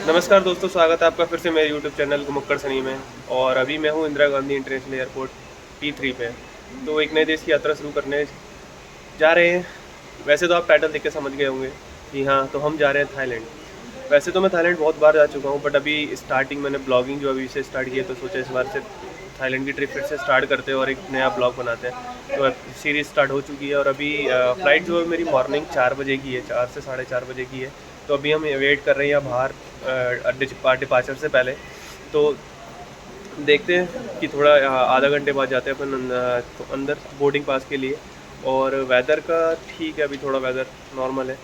नमस्कार दोस्तों, स्वागत है आपका फिर से मेरे यूट्यूब चैनल घुमक्कड़ सनी में। और अभी मैं हूँ Indira Gandhi international airport T3 पे। तो एक नए देश की यात्रा शुरू करने जा रहे हैं। वैसे तो आप टाइटल देख के समझ गए होंगे कि हाँ, तो हम जा रहे हैं थाईलैंड। वैसे तो मैं थाईलैंड बहुत बार जा चुका हूँ, बट अभी स्टार्टिंग मैंने ब्लॉगिंग जो अभी से स्टार्ट की है, तो सोचा इस बार से थाईलैंड की ट्रिप फिर से स्टार्ट करते हैं और एक नया ब्लॉग बनाते हैं। तो सीरीज़ स्टार्ट हो चुकी है और अभी फ़्लाइट जो है मेरी मॉर्निंग 4 बजे की है, 4 से 4:30 बजे की है। तो अभी हम वेट कर रहे हैं बाहर डिपार्चर से पहले। तो देखते हैं कि थोड़ा आधा घंटे बाद जाते हैं अपन अंदर बोर्डिंग पास के लिए। और वेदर का ठीक है, अभी थोड़ा वेदर नॉर्मल है।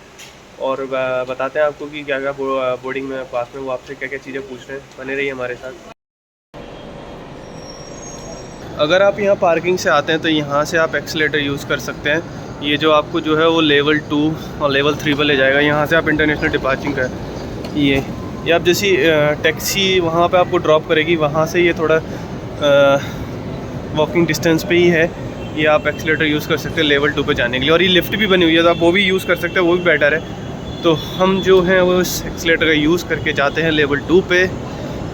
और बताते हैं आपको कि क्या क्या बोर्डिंग में पास में वो आपसे क्या क्या चीज़ें पूछ रहे हैं। बने रहिए हमारे साथ। अगर आप यहाँ पार्किंग से आते हैं तो यहाँ से आप एक्सीलेटर यूज़ कर सकते हैं। ये जो आपको जो है वो लेवल 2 और लेवल 3 पर ले जाएगा। यहाँ से आप इंटरनेशनल डिपार्चिंग का ये आप जैसी टैक्सी वहाँ पे आपको ड्रॉप करेगी, वहाँ से ये थोड़ा वॉकिंग डिस्टेंस पे ही है। ये आप एक्सीलेटर यूज़ कर सकते हैं लेवल 2 पे जाने के लिए। और ये लिफ्ट भी बनी हुई है, तो आप वो भी यूज़ कर सकते हैं, वो भी बेटर है। तो हम जो हैं वो इस एक्सीलेटर का यूज़ करके जाते हैं लेवल 2 पे।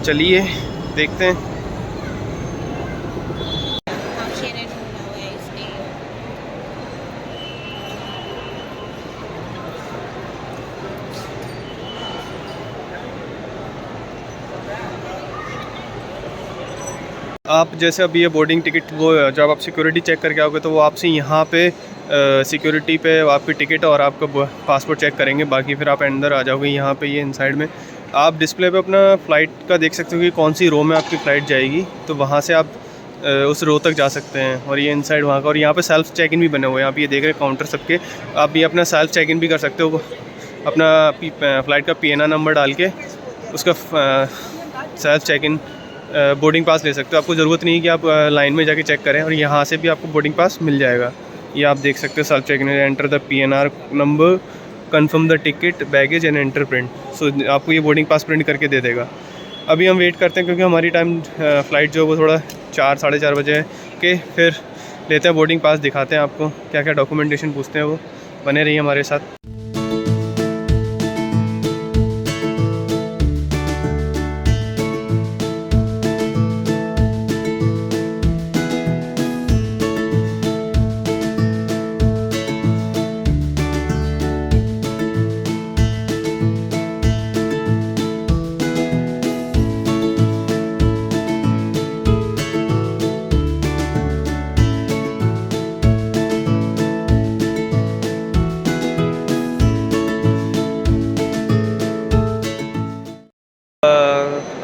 चलिए देखते हैं। आप जैसे अभी ये बोर्डिंग टिकट वो जब आप सिक्योरिटी चेक करके आओगे तो वो आपसे यहाँ पे सिक्योरिटी पे आपकी टिकट और आपका पासपोर्ट चेक करेंगे। बाकी फिर आप अंदर आ जाओगे। यहाँ पे ये इनसाइड में आप डिस्प्ले पे अपना फ़्लाइट का देख सकते हो कि कौन सी रो में आपकी फ़्लाइट जाएगी। तो वहाँ से आप उस रो तक जा सकते हैं। और ये इनसाइड वहाँ का। और यहाँ पे सेल्फ़ चेक इन भी बने हुए हैं, आप ये देख रहे हैं काउंटर सबके। आप ये अपना सेल्फ़ चेक इन भी कर सकते हो, अपना फ़्लाइट का PNR नंबर डाल के उसका self check in boarding pass ले सकते हो। आपको ज़रूरत नहीं है कि आप लाइन में जाके चेक करें, और यहाँ से भी आपको बोर्डिंग पास मिल जाएगा। ये आप देख सकते हो self check in, enter the PNR number, confirm the ticket, baggage and enter print. So आपको ये बोर्डिंग पास प्रिंट करके दे देगा। अभी हम वेट करते हैं क्योंकि हमारी टाइम फ़्लाइट जो है वो थोड़ा 4 साढ़े 4 बजे है कि फिर लेते हैं बोर्डिंग पास, दिखाते हैं आपको क्या क्या डॉक्यूमेंटेशन पूछते हैं वो। बने रहिए हमारे साथ।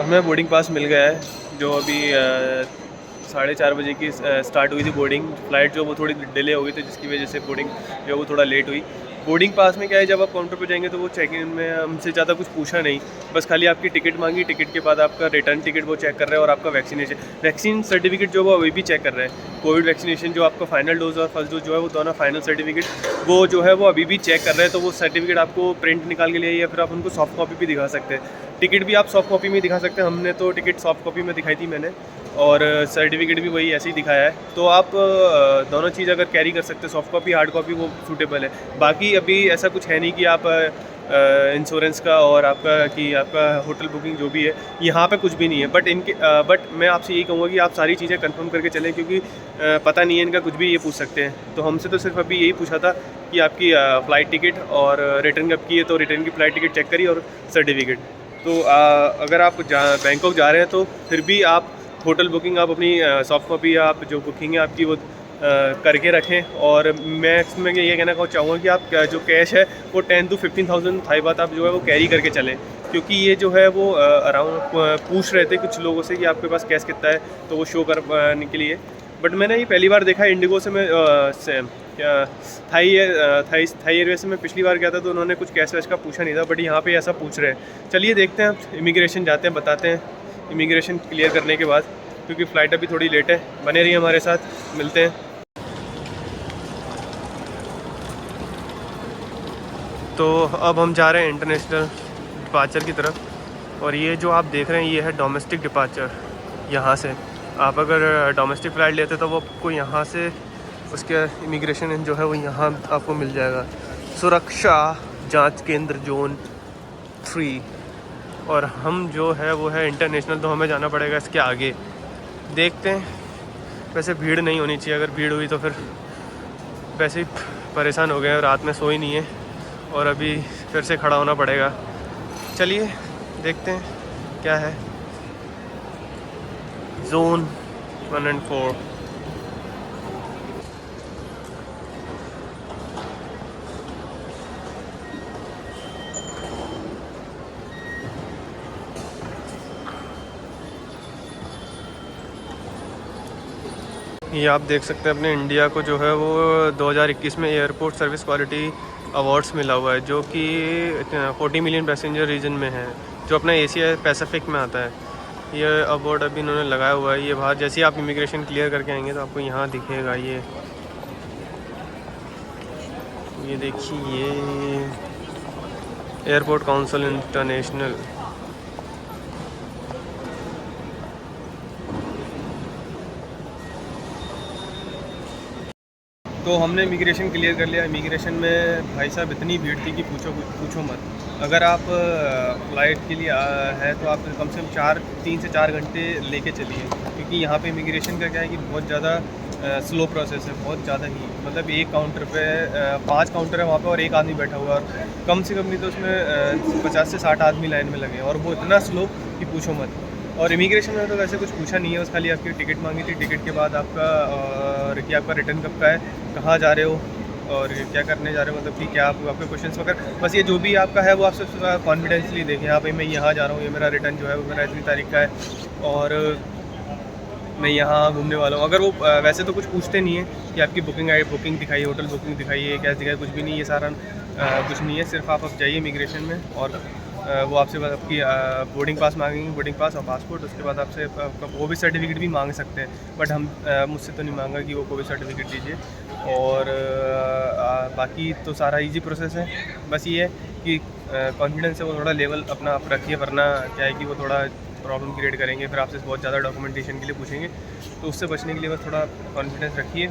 हमें बोर्डिंग पास मिल गया है, जो अभी 4:30 बजे की स्टार्ट हुई थी बोर्डिंग। फ़्लाइट जो वो थोड़ी डिले हो गई थी, जिसकी वजह से बोर्डिंग जो वो थोड़ा लेट हुई। बोर्डिंग पास में क्या है, जब आप काउंटर पर जाएंगे तो वो चेक इन में हमसे ज़्यादा कुछ पूछा नहीं, बस खाली आपकी टिकट मांगी। टिकट के बाद आपका रिटर्न टिकट वो चेक कर रहे हैं, और आपका वैक्सीन सर्टिफिकेट जो वो अभी भी चेक कर रहे हैं। कोविड वैक्सीनेशन जो आपका फाइनल डोज और फर्स्ट डोज जो है वो दोनों फाइनल सर्टिफिकेट वो जो है वो अभी भी चेक कर रहे हैं। तो वो सर्टिफिकेट आपको प्रिंट निकाल के लिए, या फिर आप उनको सॉफ्ट कॉपी भी दिखा सकते हैं। टिकट भी आप सॉफ्ट कॉपी में दिखा सकते हैं। हमने तो टिकट सॉफ्ट कॉपी में दिखाई थी मैंने, और सर्टिफिकेट भी वही ऐसे ही दिखाया है। तो आप दोनों चीज़ अगर कैरी कर सकते हैं, सॉफ्ट कॉपी हार्ड कॉपी, वो सूटेबल है। बाकी अभी ऐसा कुछ है नहीं कि आप इंश्योरेंस का और आपका होटल बुकिंग जो भी है, यहाँ पे कुछ भी नहीं है। बट मैं आपसे यही कहूँगा कि आप सारी चीज़ें कंफर्म करके चलें, क्योंकि पता नहीं है इनका, कुछ भी ये पूछ सकते हैं। तो हमसे तो सिर्फ अभी यही पूछा था कि आपकी फ़्लाइट टिकट और रिटर्न कब की है, तो रिटर्न की फ़्लाइट टिकट चेक करिए और सर्टिफिकेट। तो अगर आप बैंकॉक जा रहे हैं तो फिर भी आप होटल बुकिंग आप अपनी सॉफ्ट कॉपी या आप जो बुकिंग है आपकी वो करके रखें। और मैं इसमें ये कहना चाहूँगा कि आप जो कैश है वो 10 to 15,000 थाई बात आप जो है वो कैरी करके चलें, क्योंकि ये जो है वो अराउंड पूछ रहे थे कुछ लोगों से कि आपके पास कैश कितना है, तो वो शो करने के लिए। बट मैंने ये पहली बार देखा इंडिगो से। मैं थाई एयरवेज से मैं पिछली बार गया था, तो उन्होंने कुछ कैश वैश का पूछा नहीं था, बट यहाँ पे ऐसा पूछ रहे हैं। चलिए देखते हैं, इमिग्रेशन जाते हैं, बताते हैं इमिग्रेशन क्लियर करने के बाद, क्योंकि फ़्लाइट अभी थोड़ी लेट है। बने रहिए हमारे साथ, मिलते हैं। तो अब हम जा रहे हैं इंटरनेशनल डिपार्चर की तरफ, और ये जो आप देख रहे हैं ये है डोमेस्टिक डिपार्चर। यहाँ से आप अगर डोमेस्टिक फ़्लाइट लेते तो वो आपको यहाँ से उसके इमिग्रेशन जो है वो यहाँ आपको मिल जाएगा। सुरक्षा जांच केंद्र जोन 3। और हम जो है वो है इंटरनेशनल, तो हमें जाना पड़ेगा इसके आगे। देखते हैं, वैसे भीड़ नहीं होनी चाहिए, अगर भीड़ हुई तो फिर वैसे ही परेशान हो गए, रात में सोई नहीं है और अभी फिर से खड़ा होना पड़ेगा। चलिए देखते हैं क्या है। जोन 1 और 4। ये आप देख सकते हैं अपने इंडिया को जो है वो 2021 में एयरपोर्ट सर्विस क्वालिटी अवार्ड्स मिला हुआ है, जो कि 40 मिलियन पैसेंजर रीजन में है, जो अपना एशिया पैसिफिक में आता है। ये अवार्ड अभी इन्होंने लगाया हुआ है। ये बाहर जैसे ही आप इमिग्रेशन क्लियर करके आएंगे तो आपको यहाँ दिखेगा ये देखिए, ये एयरपोर्ट काउंसिल इंटरनेशनल। तो हमने इमिग्रेशन क्लियर कर लिया। इमिग्रेशन में भाई साहब इतनी भीड़ थी कि पूछो मत। अगर आप फ़्लाइट के लिए है तो आप कम से कम 3 से 4 घंटे लेके चलिए, क्योंकि यहाँ पे इमिग्रेशन का क्या है कि बहुत ज़्यादा स्लो प्रोसेस है, बहुत ज़्यादा ही। मतलब एक काउंटर पे 5 काउंटर है वहाँ पे और एक आदमी बैठा हुआ है, और कम से कम नहीं तो उसमें 50 से 60 आदमी लाइन में लगे, और वो इतना स्लो कि पूछो मत। और इमिग्रेशन में तो वैसे कुछ पूछा नहीं है, बस खाली आपकी टिकट मांगी थी, टिकट के बाद आपका और कि आपका रिटर्न कब का है, कहाँ जा रहे हो और क्या करने जा रहे हो, मतलब कि क्या आपके क्वेश्चंस वगैरह, बस ये जो भी आपका है वो आपसे कॉन्फिडेंसली देखें। यहाँ पे मैं यहाँ जा रहा हूँ, ये मेरा रिटर्न जो है वो मेरा इतनी तारीख का है और मैं यहाँ घूमने वाला हूँ। अगर वो वैसे तो कुछ पूछते नहीं है कि आपकी बुकिंग दिखाइए, होटल बुकिंग दिखाइए, क्या दिखाइए, कुछ भी नहीं, ये सारा कुछ नहीं है। सिर्फ आप जाइए इमिग्रेशन में और वो आपसे आपकी बोर्डिंग पास मांगेंगे, बोर्डिंग पास और पासपोर्ट। उसके बाद आपसे कोविड सर्टिफिकेट भी मांग सकते हैं, बट हम मुझसे तो नहीं मांगा कि वो कोविड सर्टिफिकेट दीजिए। और बाकी तो सारा इजी प्रोसेस है। बस ये है कि कॉन्फिडेंस है वो थोड़ा लेवल अपना आप रखिए, वरना क्या है कि वो थोड़ा प्रॉब्लम क्रिएट करेंगे, फिर आपसे बहुत ज़्यादा डॉक्यूमेंटेशन के लिए पूछेंगे, तो उससे बचने के लिए बस थोड़ा कॉन्फिडेंस रखिए।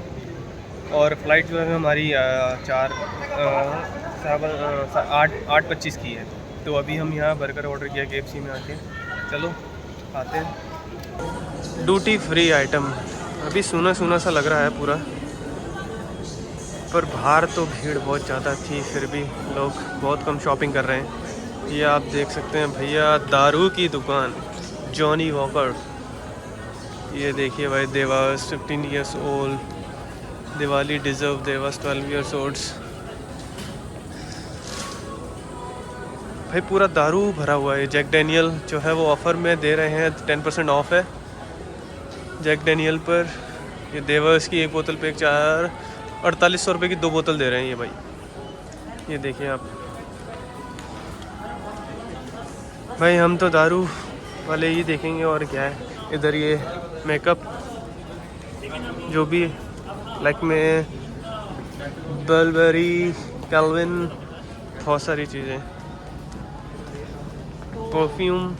और फ्लाइट जो है हमारी 8:25 की है। तो अभी हम यहाँ बर्गर ऑर्डर किया KFC में आके, चलो खाते हैं। ड्यूटी फ्री आइटम, अभी सूना सूना सा लग रहा है पूरा, पर बाहर तो भीड़ बहुत ज़्यादा थी, फिर भी लोग बहुत कम शॉपिंग कर रहे हैं। ये आप देख सकते हैं भैया, दारू की दुकान जॉनी वॉकर। ये देखिए भाई, Dewas 15 years old, Diwali deserve, Dewas 12 years old. भाई पूरा दारू भरा हुआ है। जैक डैनियल जो है वो ऑफ़र में दे रहे हैं, 10% ऑफ है जैक डैनियल पर। ये देवर्स की एक बोतल पे 4800 रुपये की 2 बोतल दे रहे हैं ये भाई। ये देखिए आप भाई, हम तो दारू वाले ही देखेंगे और क्या है। इधर ये मेकअप जो भी लाइक में बलबरी, कैल्विन, बहुत सारी चीज़ें, परफ्यूम।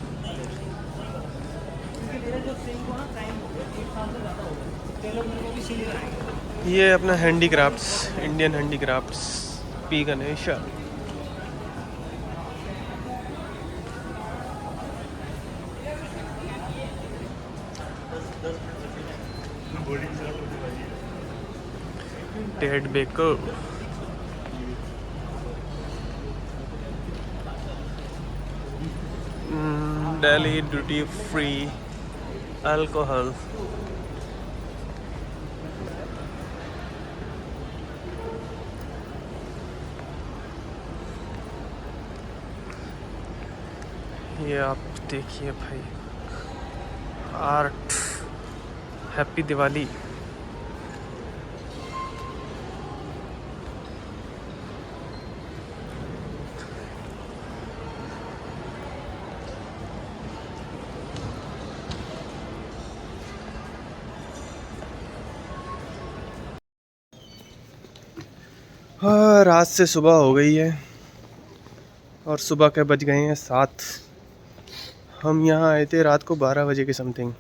ये अपना handicrafts, Indian handicrafts, P Ganesha. Ted baker, Delhi duty free alcohol. ये आप देखिए भाई, आर्ट, हैप्पी दिवाली। हाँ, रात से सुबह हो गई है और सुबह के बज गए हैं 7। हम यहाँ आए थे रात को 12 बजे के समथिंग,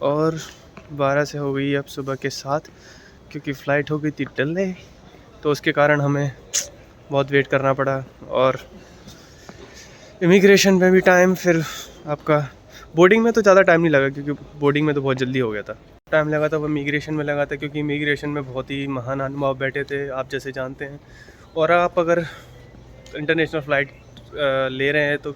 और 12 से हो गई अब सुबह के 7, क्योंकि फ़्लाइट हो गई थी डिले, तो उसके कारण हमें बहुत वेट करना पड़ा। और इमिग्रेशन में भी टाइम, फिर आपका बोर्डिंग में तो ज़्यादा टाइम नहीं लगा क्योंकि बोर्डिंग में तो बहुत जल्दी हो गया था। टाइम लगा था वो इमिग्रेशन में लगा था क्योंकि इमिग्रेशन में बहुत ही महान अनुभाव बैठे थे, आप जैसे जानते हैं। और आप अगर इंटरनेशनल फ़्लाइट ले रहे हैं तो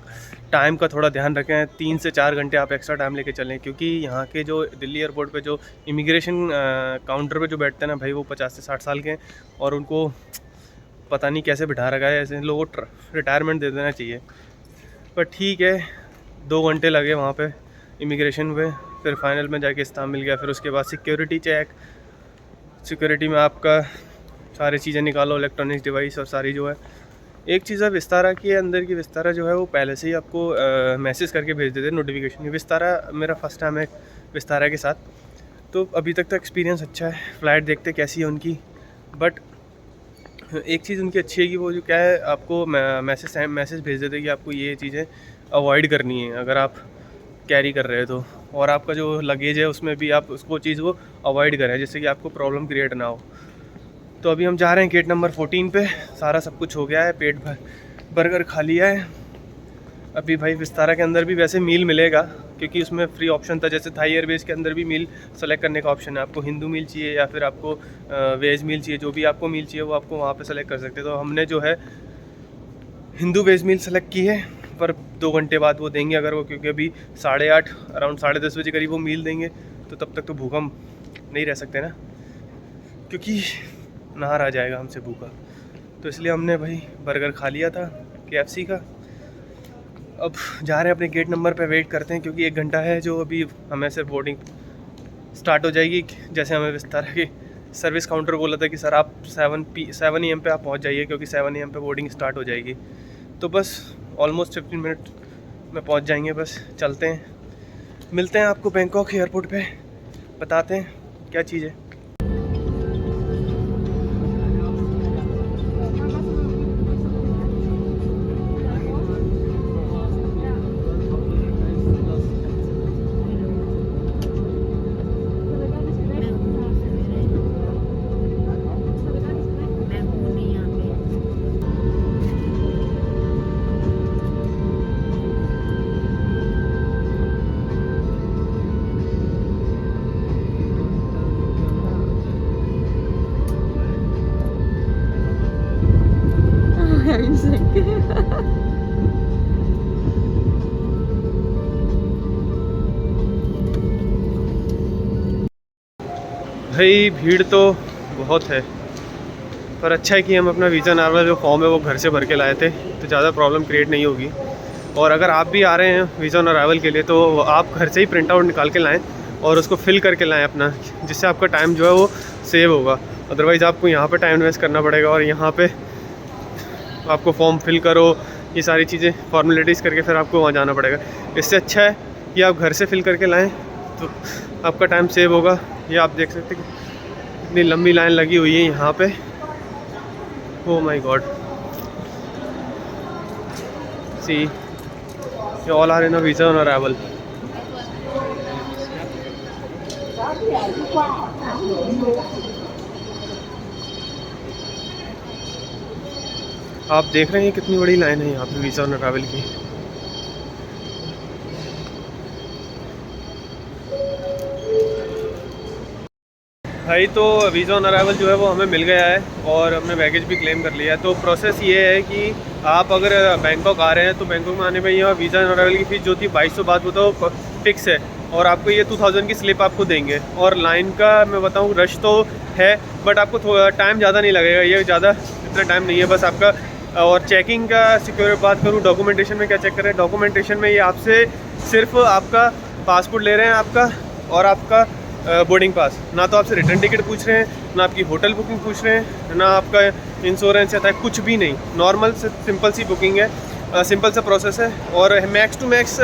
टाइम का थोड़ा ध्यान रखें, 3 से 4 घंटे आप एक्स्ट्रा टाइम लेके चलें, क्योंकि यहाँ के जो दिल्ली एयरपोर्ट पे जो इमिग्रेशन काउंटर पे जो बैठते हैं ना भाई, वो 50 से 60 साल के हैं और उनको पता नहीं कैसे बिठा रखा है। ऐसे लोगों को रिटायरमेंट दे देना चाहिए। पर ठीक है, 2 घंटे लगे वहाँ पे इमिग्रेशन पे, फिर फाइनल में जाके स्थान मिल गया। फिर उसके बाद सिक्योरिटी चेक, सिक्योरिटी में आपका सारी चीज़ें निकालो, इलेक्ट्रॉनिक्स डिवाइस और सारी जो है। एक चीज़ है विस्तारा की, अंदर की विस्तारा जो है वो पहले से ही आपको मैसेज करके भेज देते हैं नोटिफिकेशन। विस्तारा मेरा फर्स्ट टाइम है विस्तारा के साथ, तो अभी तक तो एक्सपीरियंस अच्छा है। फ़्लाइट देखते कैसी है उनकी, बट एक चीज़ उनकी अच्छी है कि वो जो क्या है, आपको मैसेज भेज देते हैं कि आपको ये चीज़ें अवॉइड करनी है अगर आप कैरी कर रहे हो तो, और आपका जो लगेज है उसमें भी आप उसको चीज़ वो अवॉइड करें जिससे कि आपको प्रॉब्लम क्रिएट ना हो। तो अभी हम जा रहे हैं गेट नंबर 14 पे। सारा सब कुछ हो गया है, पेट बर्गर खा लिया है। अभी भाई विस्तारा के अंदर भी वैसे मील मिलेगा क्योंकि उसमें फ्री ऑप्शन था, जैसे थाई एयरवेज़ के अंदर भी मील सेलेक्ट करने का ऑप्शन है। आपको हिंदू मील चाहिए या फिर आपको वेज मील चाहिए, जो भी आपको मील चाहिए वो आपको वहाँ पे सेलेक्ट कर सकते हैं। तो हमने जो है हिंदू वेज मील सेलेक्ट की है, पर 2 घंटे बाद वो देंगे अगर वो, क्योंकि अभी 8:30 अराउंड 10:30 बजे करीब वो मील देंगे। तो तब तक तो भूखा नहीं रह सकते ना, क्योंकि नहर आ जाएगा हमसे भूखा। तो इसलिए हमने भाई बर्गर खा लिया था KFC का। अब जा रहे हैं अपने गेट नंबर पे, वेट करते हैं क्योंकि 1 घंटा है जो अभी हमें सिर्फ बोर्डिंग स्टार्ट हो जाएगी। जैसे हमें विस्तारा के सर्विस काउंटर बोला था कि सर आप 7 AM पे आप पहुंच जाइए क्योंकि 7 AM पे बोर्डिंग स्टार्ट हो जाएगी। तो बस ऑलमोस्ट 15 मिनट में पहुंच जाएंगे। बस चलते हैं, मिलते हैं आपको बैंकॉक एयरपोर्ट पे, बताते हैं क्या चीज़ है। भाई भीड़ तो बहुत है, पर अच्छा है कि हम अपना वीज़ा नार्मल जो फॉर्म है वो घर से भर के लाए थे, तो ज़्यादा प्रॉब्लम क्रिएट नहीं होगी। और अगर आप भी आ रहे हैं वीज़ा ऑन अराइवल के लिए तो आप घर से ही प्रिंट आउट निकाल के लाएँ और उसको फिल करके लाएँ अपना, जिससे आपका टाइम जो है वो सेव होगा। अदरवाइज़ आपको यहाँ पे टाइम इन्वेस्ट करना पड़ेगा और यहाँ पे आपको फॉर्म फिल करो, ये सारी चीज़ें फॉर्मेलिटीज़ करके फिर आपको वहाँ जाना पड़ेगा। इससे अच्छा है कि आप घर से फिल करके लाएँ तो आपका टाइम सेव होगा। ये आप देख सकते हैं इतनी लंबी लाइन लगी हुई है यहाँ पे, oh my God. See you all are in a visa on arrival. आप देख रहे हैं कितनी बड़ी लाइन है यहाँ पे वीज़ा ऑन अराइवल की। भाई तो वीज़ा ऑन अराइवल जो है वो हमें मिल गया है और हमने बैगेज भी क्लेम कर लिया है। तो प्रोसेस ये है कि आप अगर बैंकॉक आ रहे हैं तो बैंकॉक में आने में यहाँ वीज़ा ऑन अराइवल की फ़ीस जो थी 2200 बात वो तो फिक्स है, और आपको ये 2000 की स्लिप आपको देंगे। और लाइन का मैं बताऊँ रश तो है, बट आपको थोड़ा टाइम ज़्यादा नहीं लगेगा, ये ज़्यादा इतना टाइम नहीं है बस आपका। और चेकिंग का सिक्योर बात करूँ, डॉक्यूमेंटेशन में क्या चेक करें, डॉक्यूमेंटेशन में ये आपसे सिर्फ आपका पासपोर्ट ले रहे हैं आपका और आपका बोर्डिंग पास। ना तो आपसे रिटर्न टिकट पूछ रहे हैं, ना आपकी होटल बुकिंग पूछ रहे हैं, ना आपका इंश्योरेंस आता है, कुछ भी नहीं। नॉर्मल से सिंपल सी बुकिंग है, सिंपल सा प्रोसेस है। और मैक्स टू मैक्स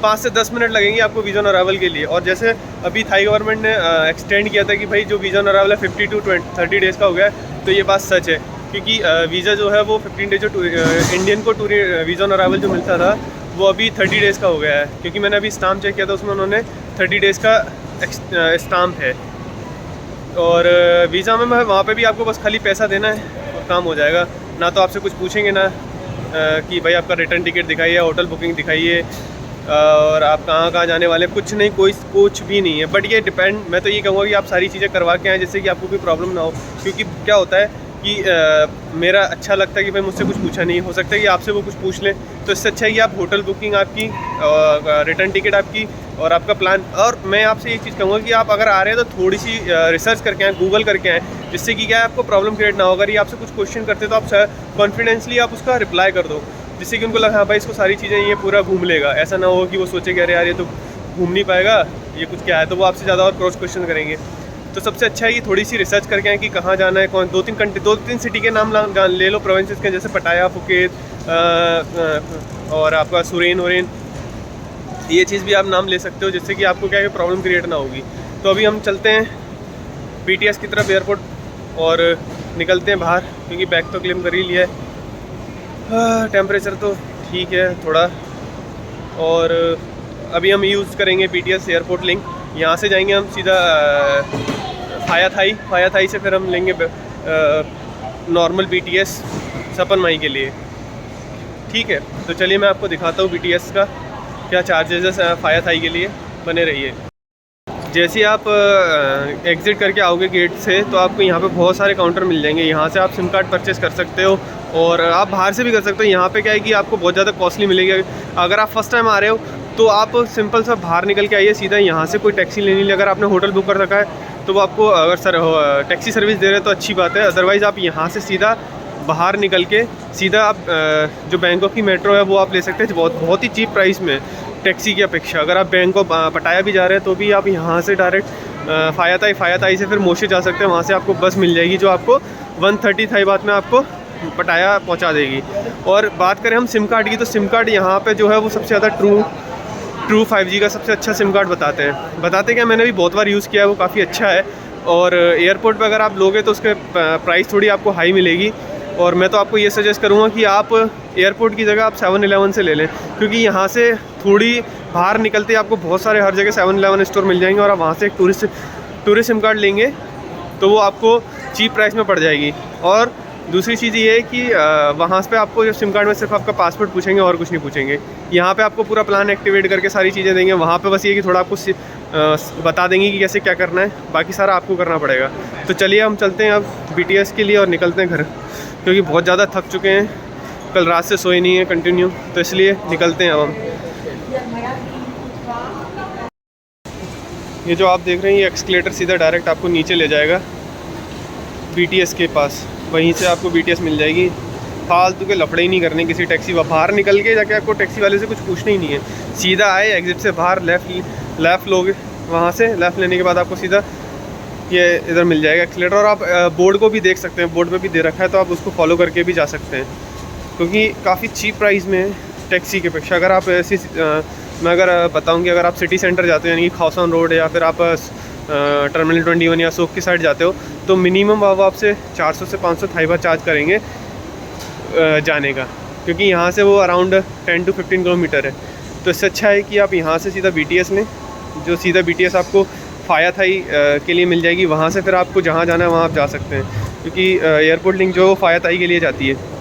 5 से 10 मिनट लगेंगे आपको वीज़ा ऑन अराइवल के लिए। और जैसे अभी थाई गवर्नमेंट ने एक्सटेंड किया था कि भाई जो वीज़ा ऑन अराइवल है 50 to 30 डेज़ का हो गया है, तो ये बात सच है, क्योंकि वीज़ा जो है वो 15 डेज जो इंडियन को वीज़ा ऑन अराइवल जो मिलता था वो अभी 30 डेज़ का हो गया है। क्योंकि मैंने अभी स्टाम्प चेक किया था, उसमें उन्होंने 30 डेज़ का स्टाम्प है। और वीज़ा में वहाँ पे भी आपको बस खाली पैसा देना है और काम हो जाएगा। ना तो आपसे कुछ पूछेंगे, ना कि भाई आपका रिटर्न टिकट दिखाइए, होटल बुकिंग दिखाइए और आप कहाँ कहाँ जाने वाले हैं, कुछ नहीं, कुछ भी नहीं है। बट ये डिपेंड, मैं तो ये कहूँगा कि आप सारी चीज़ें करवा के आएँ जिससे कि आपको कोई प्रॉब्लम ना हो। क्योंकि क्या होता है कि मेरा अच्छा लगता है कि भाई मुझसे कुछ पूछा नहीं, हो सकता है कि आपसे वो कुछ पूछ लें, तो इससे अच्छा है कि आप होटल बुकिंग आपकी, रिटर्न टिकट आपकी और आपका प्लान। और मैं आपसे ये चीज़ कहूँगा कि आप अगर आ रहे हैं तो थोड़ी सी रिसर्च करके आएँ, गूगल करके आएँ, जिससे कि क्या है आपको प्रॉब्लम क्रिएट ना हो। अगर ये आपसे कुछ क्वेश्चन करते तो आप कॉन्फिडेंसली आप उसका रिप्लाई कर दो, जिससे कि उनको लगा हाँ भाई इसको सारी चीज़ें ये पूरा घूम लेगा। ऐसा ना हो कि वो सोचे कि अरे यार ये तो घूम नहीं पाएगा, ये कुछ क्या है, तो वो आपसे ज़्यादा और क्रॉस क्वेश्चन करेंगे। तो सबसे अच्छा है कि थोड़ी सी रिसर्च करके आए कि कहाँ जाना है, कौन 2-3 सिटी के नाम ले लो, प्रोविंसेस के, जैसे पटाया, फुकेत और आपका सुरेन वरेन, ये चीज़ भी आप नाम ले सकते हो, जिससे कि आपको क्या है प्रॉब्लम क्रिएट ना होगी। तो अभी हम चलते हैं BTS की तरफ एयरपोर्ट और निकलते हैं बाहर, क्योंकि बैग तो क्लेम कर ही लिया है। टेम्परेचर तो ठीक है थोड़ा, और अभी हम यूज़ करेंगे BTS एयरपोर्ट लिंक। यहाँ से जाएंगे हम सीधा फाया थाई से फिर हम लेंगे नॉर्मल BTS सपन माई के लिए। ठीक है, तो चलिए मैं आपको दिखाता हूँ BTS का क्या चार्जेस है फाया थाई के लिए, बने रहिए। जैसे आप एग्ज़िट करके आओगे गेट से, तो आपको यहाँ पे बहुत सारे काउंटर मिल जाएंगे। यहाँ से आप सिम कार्ड परचेज़ कर सकते हो और आप बाहर से भी कर सकते हो। यहाँ पे क्या है कि आपको बहुत ज़्यादा कॉस्टली मिलेगी। अगर आप फर्स्ट टाइम आ रहे हो तो आप सिंपल सा बाहर निकल के आइए सीधा, यहाँ से कोई टैक्सी लेनी ली। अगर आपने होटल बुक कर रखा है तो वो आपको अगर टैक्सी सर्विस दे रहे हैं तो अच्छी बात है, अदरवाइज़ आप यहाँ से सीधा बाहर निकल के सीधा आप जो बैंकॉक की मेट्रो है वो आप ले सकते हैं बहुत ही चीप प्राइस में टैक्सी की अपेक्षा। अगर आप बैंकॉक पटाया भी जा रहे हैं तो भी आप यहाँ से डायरेक्ट फाया थाई से फिर मोशे जा सकते हैं। वहाँ से आपको बस मिल जाएगी जो आपको 130 थाई बात में आपको पटाया पहुँचा देगी। और बात करें हम सिम कार्ड की, तो सिम कार्ड यहाँ पे जो है वो सबसे ज़्यादा ट्रू 5G का सबसे अच्छा सिम कार्ड बताते क्या, मैंने भी बहुत बार यूज़ किया है, वो काफ़ी अच्छा है। और एयरपोर्ट पे अगर आप लोगे तो उसके प्राइस थोड़ी आपको हाई मिलेगी। और मैं तो आपको ये सजेस्ट करूँगा कि आप एयरपोर्ट की जगह आप 7-Eleven से ले लें, क्योंकि यहाँ से थोड़ी बाहर निकलते आपको बहुत सारे हर जगह 7-Eleven स्टोर मिल जाएंगे और आप वहाँ से एक टूरिस्ट सिम कार्ड लेंगे तो वो आपको चीप प्राइस में पड़ जाएगी। और दूसरी चीज़ ये है कि वहाँ पे आपको जो सिम कार्ड में सिर्फ आपका पासपोर्ट पूछेंगे और कुछ नहीं पूछेंगे। यहाँ पे आपको पूरा प्लान एक्टिवेट करके सारी चीज़ें देंगे। वहाँ पे बस ये कि थोड़ा आपको बता देंगे कि कैसे क्या करना है, बाकी सारा आपको करना पड़ेगा। तो चलिए हम चलते हैं अब BTS के लिए और निकलते हैं घर, क्योंकि बहुत ज़्यादा थक चुके हैं, कल रात से सोए नहीं है कंटिन्यू, तो इसलिए निकलते हैं अब हम। ये जो आप देख रहे हैं ये एक्सकलेटर सीधा डायरेक्ट आपको नीचे ले जाएगा BTS के पास, वहीं से आपको BTS मिल जाएगी। फालतू के लफड़े ही नहीं करने किसी टैक्सी, बाहर निकल के जाके आपको टैक्सी वाले से कुछ पूछना ही नहीं है। सीधा आए एग्जिट से बाहर लेफ़्ट लोगे, वहाँ से लेफ़्ट लेने के बाद आपको सीधा ये इधर मिल जाएगा एक्सलेटर। और आप बोर्ड को भी देख सकते हैं, बोर्ड पे भी दे रखा है, तो आप उसको फॉलो करके भी जा सकते हैं, क्योंकि काफ़ी चीप प्राइस में टैक्सी की अपेक्षा। अगर आप ऐसी मैं अगर बताऊँ कि अगर आप सिटी सेंटर जाते हो, यानी कि खाउसान रोड, या फिर आप टर्मिनल 21 या सोक की साइड जाते हो, तो मिनिमम वो आपसे 400 से 500 थाई बार चार्ज करेंगे जाने का, क्योंकि यहाँ से वो अराउंड 10 to 15 किलोमीटर है। तो इससे अच्छा है कि आप यहाँ से सीधा BTS लें, जो सीधा BTS आपको फाया थाई के लिए मिल जाएगी। वहाँ से फिर आपको जहाँ जाना है वहाँ आप जा सकते हैं, क्योंकि एयरपोर्ट लिंक जो फाया थाई के लिए जाती है।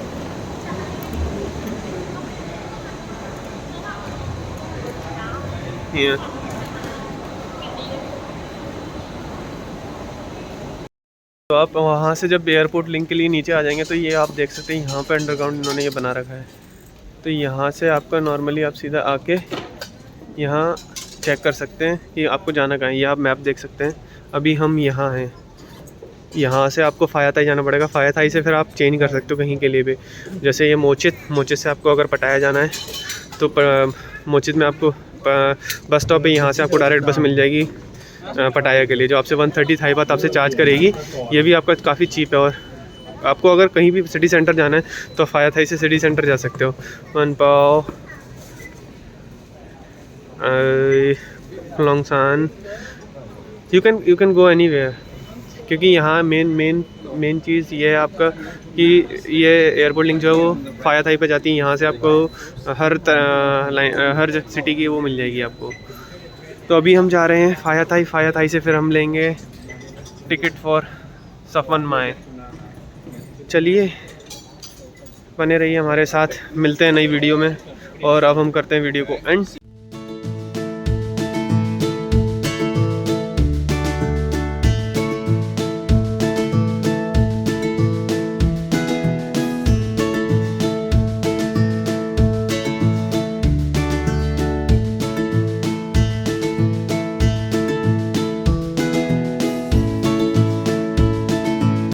तो आप वहाँ से जब एयरपोर्ट लिंक के लिए नीचे आ जाएंगे तो ये आप देख सकते हैं यहाँ पे अंडरग्राउंड इन्होंने ये बना रखा है। तो यहाँ से आपका नॉर्मली आप सीधा आके यहाँ चेक कर सकते हैं कि आपको जाना कहाँ है। ये आप मैप देख सकते हैं, अभी हम यहाँ हैं। यहाँ से आपको फाया थाई जाना पड़ेगा, फाया थाई से फिर आप चेंज कर सकते हो कहीं के लिए भी। जैसे ये मोचित से आपको अगर पटाया जाना है तो मोचित में आपको बस स्टॉप पे यहाँ से आपको डायरेक्ट बस मिल जाएगी पटाया के लिए, जो आपसे 130 थाई बात आपसे चार्ज करेगी। ये भी आपका काफ़ी चीप है। और आपको अगर कहीं भी सिटी सेंटर जाना है तो फाया थाई से सिटी सेंटर जा सकते हो। वन पाओ, लोंगसान, यू कैन गो एनीवेयर, क्योंकि यहाँ मेन चीज़ ये है आपका कि ये एयरपोर्ट लिंक जो है वो फाया थाई पे जाती है। यहाँ से आपको हर सिटी की वो मिल जाएगी आपको। तो अभी हम जा रहे हैं फाया थाई से फिर हम लेंगे टिकट फॉर सफन माए। चलिए बने रहिए हमारे साथ, मिलते हैं नई वीडियो में। और अब हम करते हैं वीडियो को एंड।